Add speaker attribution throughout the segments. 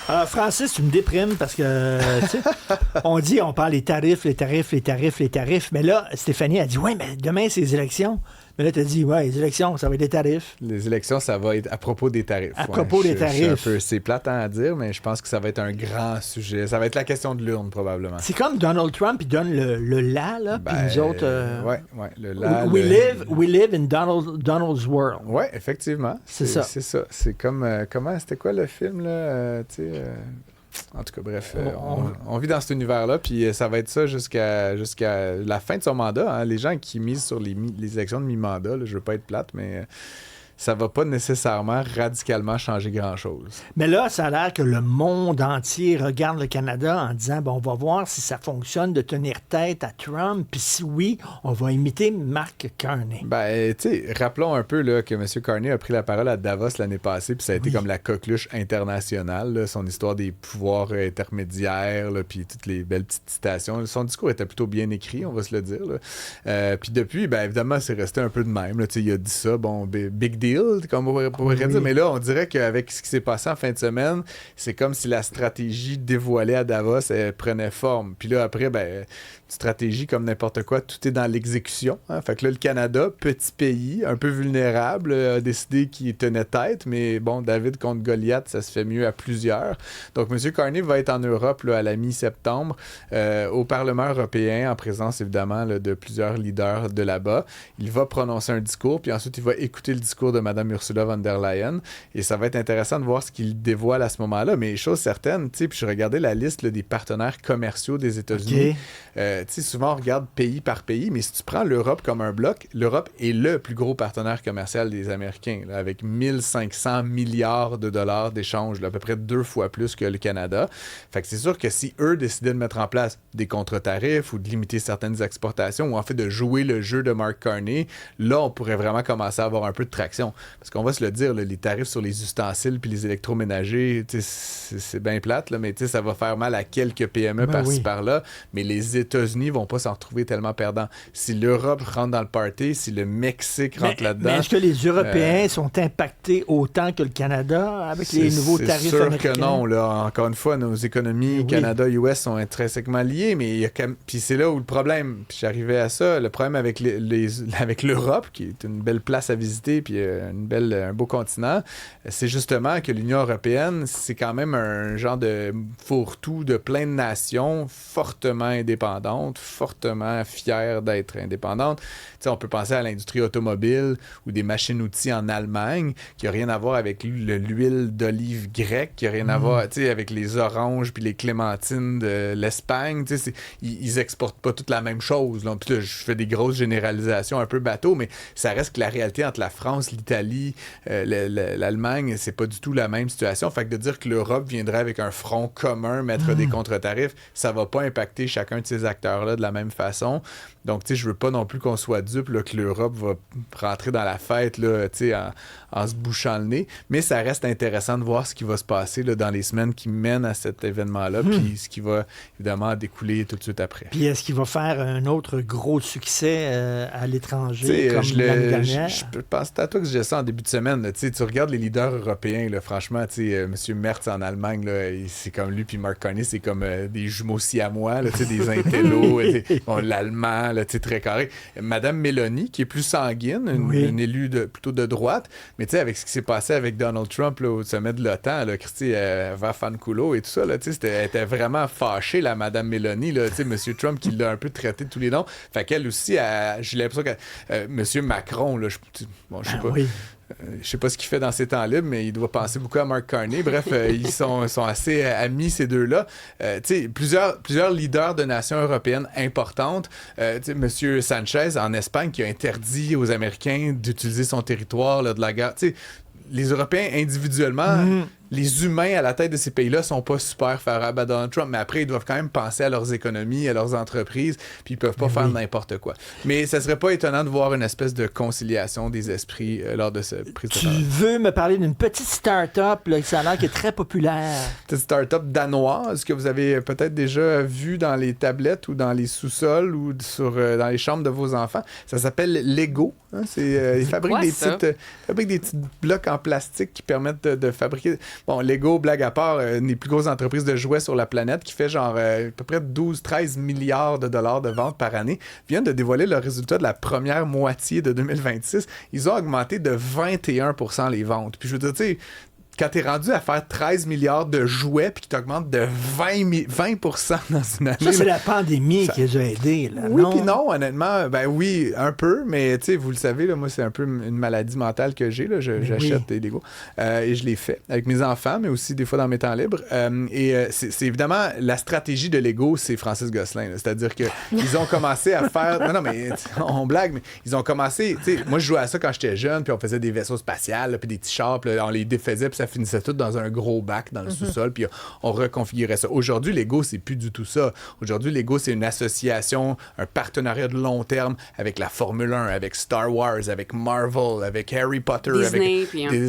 Speaker 1: Alors, Francis, tu me déprimes parce que, tu sais, on parle les tarifs, mais là, Stéphanie a dit, ouais, mais demain, c'est les élections. Mais là, tu as dit, ouais, les élections, ça va être des tarifs.
Speaker 2: Les élections, ça va être à propos des tarifs.
Speaker 1: À propos des tarifs.
Speaker 2: C'est plate à dire, mais je pense que ça va être un grand sujet. Ça va être la question de l'urne, probablement.
Speaker 1: C'est comme Donald Trump, il donne le là, puis nous autres...
Speaker 2: Ouais, le là.
Speaker 1: We live in Donald's world.
Speaker 2: Ouais, effectivement.
Speaker 1: C'est ça.
Speaker 2: C'est ça. C'est comme... c'était quoi le film, là? Tu sais... En tout cas, bref, on vit dans cet univers-là, puis ça va être ça jusqu'à la fin de son mandat. Hein. Les gens qui misent sur les élections de mi-mandat, là, je veux pas être plate, mais ça va pas nécessairement radicalement changer grand-chose.
Speaker 1: Mais là, ça a l'air que le monde entier regarde le Canada en disant, bon, on va voir si ça fonctionne de tenir tête à Trump, puis si oui, on va imiter Mark Carney.
Speaker 2: Ben, tu sais, rappelons un peu là, que M. Carney a pris la parole à Davos l'année passée, puis ça a été comme la coqueluche internationale, là, son histoire des pouvoirs intermédiaires, là, puis toutes les belles petites citations. Son discours était plutôt bien écrit, on va se le dire. Puis depuis, ben, évidemment, c'est resté un peu de même. Là, il a dit ça, bon, big deal, comme on pourrait dire. Mais là, on dirait qu'avec ce qui s'est passé en fin de semaine, c'est comme si la stratégie dévoilée à Davos prenait forme. Puis là, après, ben, stratégie comme n'importe quoi, tout est dans l'exécution. Hein? Fait que là, le Canada, petit pays, un peu vulnérable, a décidé qu'il tenait tête, mais bon, David contre Goliath, ça se fait mieux à plusieurs. Donc, M. Carney va être en Europe là, à la mi-septembre, au Parlement européen, en présence évidemment là, de plusieurs leaders de là-bas. Il va prononcer un discours, puis ensuite, il va écouter le discours de Mme Ursula von der Leyen, et ça va être intéressant de voir ce qu'il dévoile à ce moment-là. Mais chose certaine, tu sais, puis je regardais la liste là, des partenaires commerciaux des États-Unis. Okay. Tu sais, souvent, on regarde pays par pays, mais si tu prends l'Europe comme un bloc, l'Europe est le plus gros partenaire commercial des Américains, là, avec 1500 milliards de dollars d'échanges, là, à peu près 2 fois plus que le Canada. Fait que c'est sûr que si eux décidaient de mettre en place des contre-tarifs ou de limiter certaines exportations, ou en fait de jouer le jeu de Mark Carney, là, on pourrait vraiment commencer à avoir un peu de traction. Parce qu'on va se le dire, là, les tarifs sur les ustensiles puis les électroménagers, c'est bien plate, là, mais ça va faire mal à quelques PME par-ci par-là, mais les États-Unis vont pas s'en retrouver tellement perdants. Si l'Europe rentre dans le party, si le Mexique rentre là-dedans...
Speaker 1: Mais est-ce que les Européens sont impactés autant que le Canada avec les nouveaux tarifs américains?
Speaker 2: C'est sûr que non. Là. Encore une fois, nos économies Canada-US sont intrinsèquement liées, mais puis c'est là où le problème, puis j'arrivais à ça, le problème avec, avec l'Europe, qui est une belle place à visiter, puis un beau continent, c'est justement que l'Union européenne, c'est quand même un genre de fourre-tout de plein de nations fortement indépendantes, fortement fières d'être indépendantes. T'sais, on peut penser à l'industrie automobile ou des machines-outils en Allemagne qui n'a rien à voir avec l'huile d'olive grecque, qui n'a rien à voir avec les oranges puis les clémentines de l'Espagne. Ils exportent pas toute la même chose. Là. Puis là, je fais des grosses généralisations un peu bateau, mais ça reste que la réalité entre la France, l'Italie, l'Allemagne, c'est pas du tout la même situation. Fait que de dire que l'Europe viendrait avec un front commun, mettre des contre-tarifs, ça va pas impacter chacun de ces acteurs-là de la même façon. Donc, tu sais, je veux pas non plus qu'on soit dupe là, que l'Europe va rentrer dans la fête là, en se bouchant le nez. Mais ça reste intéressant de voir ce qui va se passer là, dans les semaines qui mènent à cet événement-là, puis ce qui va évidemment découler tout de suite après.
Speaker 1: Puis est-ce qu'il va faire un autre gros succès à l'étranger comme l'année dernière?
Speaker 2: Je pense à toi que j'ai ça en début de semaine. Là, tu regardes les leaders européens, là, franchement, M. Merz en Allemagne, là, c'est comme lui, puis Mark Carney, c'est comme des jumeaux siamois, là, des intellos, l'allemand, là, très carré. Madame Meloni, qui est plus sanguine, une élue plutôt de droite, mais avec ce qui s'est passé avec Donald Trump là, au sommet de l'OTAN, là, Christy va fanculo et tout ça, là, elle était vraiment fâchée, la Madame Meloni, là, M. Trump qui l'a un peu traité de tous les noms. Fait qu'elle aussi, j'ai l'impression que M. Macron, là, je sais pas. Je sais pas ce qu'il fait dans ses temps libres, mais il doit penser beaucoup à Mark Carney. Bref, ils sont assez amis, ces deux-là. Plusieurs leaders de nations européennes importantes. Monsieur Sanchez, en Espagne, qui a interdit aux Américains d'utiliser son territoire là, de la guerre. Les Européens, individuellement... Les humains à la tête de ces pays-là sont pas super favorables à Donald Trump, mais après, ils doivent quand même penser à leurs économies, à leurs entreprises, puis ils peuvent pas faire n'importe quoi. Mais ça serait pas étonnant de voir une espèce de conciliation des esprits lors de ce prise de parole.
Speaker 1: Tu veux me parler d'une petite start-up, là, ça a l'air qui est très populaire.
Speaker 2: Cette start-up danoise que vous avez peut-être déjà vue dans les tablettes ou dans les sous-sols ou dans les chambres de vos enfants. Ça s'appelle Lego. Hein? Ils fabriquent des petits blocs en plastique qui permettent de fabriquer... bon, Lego, blague à part, une des plus grosses entreprises de jouets sur la planète qui fait genre à peu près 12-13 milliards de dollars de ventes par année, vient de dévoiler le résultat de la première moitié de 2026. Ils ont augmenté de 21% les ventes. Puis je veux dire, tu sais, quand t'es rendu à faire 13 milliards de jouets puis que t'augmentes de 20% dans une année...
Speaker 1: Ça, c'est la pandémie qui les a aidés, là,
Speaker 2: oui,
Speaker 1: non?
Speaker 2: puis non, honnêtement, ben oui, un peu, mais tu sais, vous le savez, là, moi, c'est un peu une maladie mentale que j'ai, là, j'achète des Legos, et je les fais avec mes enfants, mais aussi des fois dans mes temps libres, c'est évidemment, la stratégie de Lego, c'est Francis Gosselin, là, c'est-à-dire qu'ils ont commencé à faire... Non, mais on blague, mais ils ont commencé, tu sais, moi, je jouais à ça quand j'étais jeune, puis on faisait des vaisseaux spatials, puis des petits chars, puis on les défaisait, puis ça finissait tout dans un gros bac dans le sous-sol, puis on reconfigurait ça. Aujourd'hui, Lego, c'est plus du tout ça. Aujourd'hui, Lego, c'est une association, un partenariat de long terme avec la Formule 1, avec Star Wars, avec Marvel, avec Harry Potter,
Speaker 3: Disney,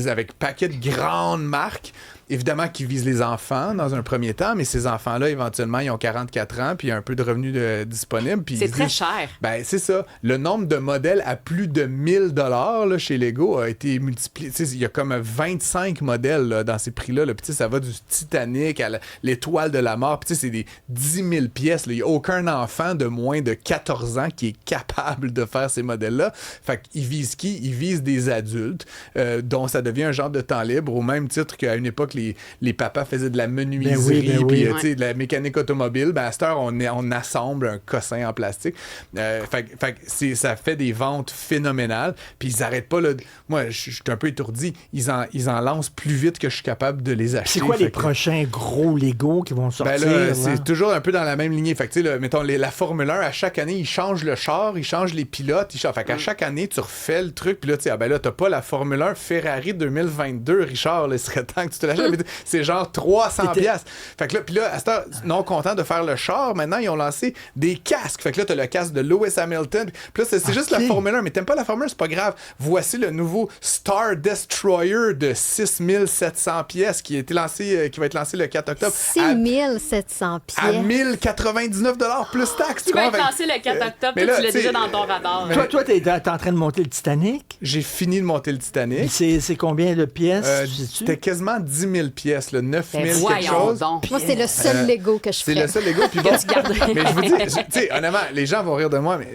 Speaker 2: avec paquet de grandes marques. Évidemment, qui visent les enfants dans un premier temps, mais ces enfants-là, éventuellement, ils ont 44 ans, puis il y a un peu de revenus disponibles.
Speaker 3: C'est très cher.
Speaker 2: Ben, c'est ça. Le nombre de modèles à plus de 1000 $ chez Lego a été multiplié. Il y a comme 25 modèles là, dans ces prix-là. Là. Puis ça va du Titanic à l'étoile de la mort. Puis c'est des 10 000 pièces. Il n'y a aucun enfant de moins de 14 ans qui est capable de faire ces modèles-là. Fait qu'ils visent qui? Ils visent des adultes dont ça devient un genre de temps libre, au même titre qu'à une époque, les papas faisaient de la menuiserie, puis de la mécanique automobile. Ben, à cette heure, on assemble un cossin en plastique. Ça fait des ventes phénoménales. Puis ils n'arrêtent pas. Là, moi, je suis un peu étourdi. Ils en lancent plus vite que je suis capable de les acheter.
Speaker 1: C'est quoi les prochains gros Lego qui vont sortir?
Speaker 2: Ben là, c'est toujours un peu dans la même lignée. Fait que, tu sais, mettons, la Formule 1, à chaque année, ils changent le char, ils changent les pilotes. Fait qu'à chaque année, tu refais le truc. Puis là, tu sais, t'as pas la Formule 1 Ferrari 2022, Richard. Là, il serait temps que tu te l'achètes. C'est genre 300 piastres. Fait que là, puis là, à cette heure, non content de faire le char, maintenant, ils ont lancé des casques. Fait que là, t'as le casque de Lewis Hamilton. Puis là, c'est juste la Formule 1. Mais t'aimes pas la Formule 1, c'est pas grave. Voici le nouveau Star Destroyer de 6700 pièces qui va être lancé le 4 octobre.
Speaker 4: 6700 pièces.
Speaker 2: À 1099 $ plus taxes.
Speaker 3: Tu vas être lancé le 4 octobre, tu l'as déjà dans ton radar.
Speaker 1: Toi, t'es en train de monter le Titanic?
Speaker 2: J'ai fini de monter le Titanic.
Speaker 1: C'est combien de pièces?
Speaker 2: C'était quasiment 10 000 pièces, 9 000 quelque chose.
Speaker 4: Moi, c'est le seul Lego que je ferais.
Speaker 2: C'est le seul Lego. Puis bon, mais je vous dis, tu sais, honnêtement, les gens vont rire de moi, mais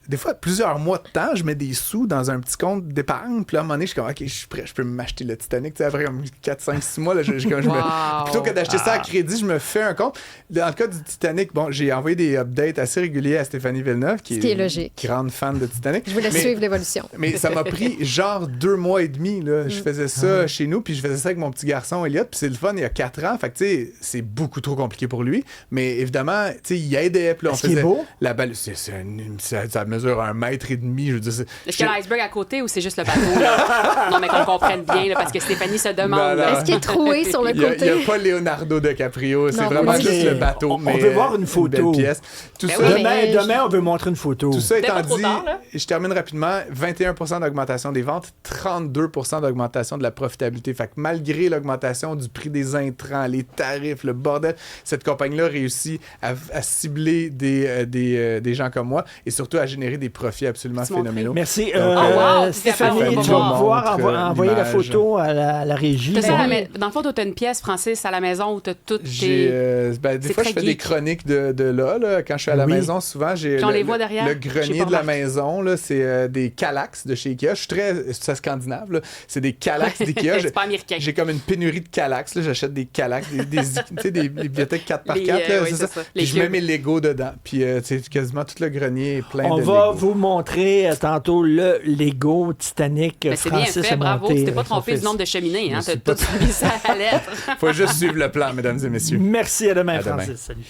Speaker 2: des fois, plusieurs mois de temps, je mets des sous dans un petit compte d'épargne. Puis là, à un moment donné, je suis comme, OK, je suis prêt, je peux m'acheter le Titanic. Tu sais, après comme 4, 5, 6 mois, là, plutôt que d'acheter ça à crédit, je me fais un compte. Dans le cas du Titanic, bon, j'ai envoyé des updates assez réguliers à Stéphanie Villeneuve, qui est
Speaker 4: logique.
Speaker 2: Grande fan de Titanic.
Speaker 4: Je voulais suivre l'évolution.
Speaker 2: Mais ça m'a pris genre 2 mois et demi. Là. Je faisais ça chez nous, puis je faisais ça avec mon petit garçon Elliot, puis c'est le fun, il y a 4 ans. Fait que, tu sais, c'est beaucoup trop compliqué pour lui. Mais évidemment, tu sais, il aidait. Puis là, on faisait.
Speaker 1: C'est beau?
Speaker 2: La balle, ça mesure 1,5 mètre. Je veux dire,
Speaker 3: est-ce qu'il y a l'iceberg à côté ou c'est juste le bateau? Là? Non, mais qu'on comprenne bien, là, parce que Stéphanie se demande.
Speaker 2: Non.
Speaker 4: Est-ce qu'il est troué sur le côté?
Speaker 2: Il n'y a pas Leonardo DiCaprio. C'est vraiment juste le bateau.
Speaker 1: On veut voir une photo.
Speaker 2: Tout ça,
Speaker 1: demain, on veut montrer une photo.
Speaker 2: Tout ça étant dit,
Speaker 3: tard,
Speaker 2: je termine rapidement. 21% d'augmentation des ventes, 32% d'augmentation de la profitabilité. Fait que malgré l'augmentation du prix des intrants, les tarifs, le bordel, cette compagnie-là réussit à cibler des gens comme moi et surtout à générer des profits absolument phénoménaux.
Speaker 1: Merci.
Speaker 3: wow,
Speaker 1: Stéphanie, tu vas pouvoir envoyer la photo à la régie.
Speaker 3: Dans le fond, tu as une pièce, Francis, à la maison où tu as toutes tes...
Speaker 2: des fois, je fais des chroniques de là. Quand je suis à la maison, souvent, j'ai le grenier de la maison. Là, c'est des Kallax de chez Ikea. Je suis très scandinave. Là. C'est des Kallax d'Ikea.
Speaker 3: C'est pas américain.
Speaker 2: J'ai comme une pénurie de Kallax. Là. J'achète des Kallax, des bibliothèques 4x4. C'est ça. Puis je mets mes Legos dedans. Puis quasiment tout le grenier est plein de Legos.
Speaker 1: On va vous montrer tantôt le Lego Titanic.
Speaker 3: Mais c'est bien fait, bravo. Tu t'es pas trompé du nombre de cheminées. Hein? Tu as tout mis ça à la lettre.
Speaker 2: Faut juste suivre le plan, mesdames et messieurs.
Speaker 1: Merci, à demain, Francis. Salut.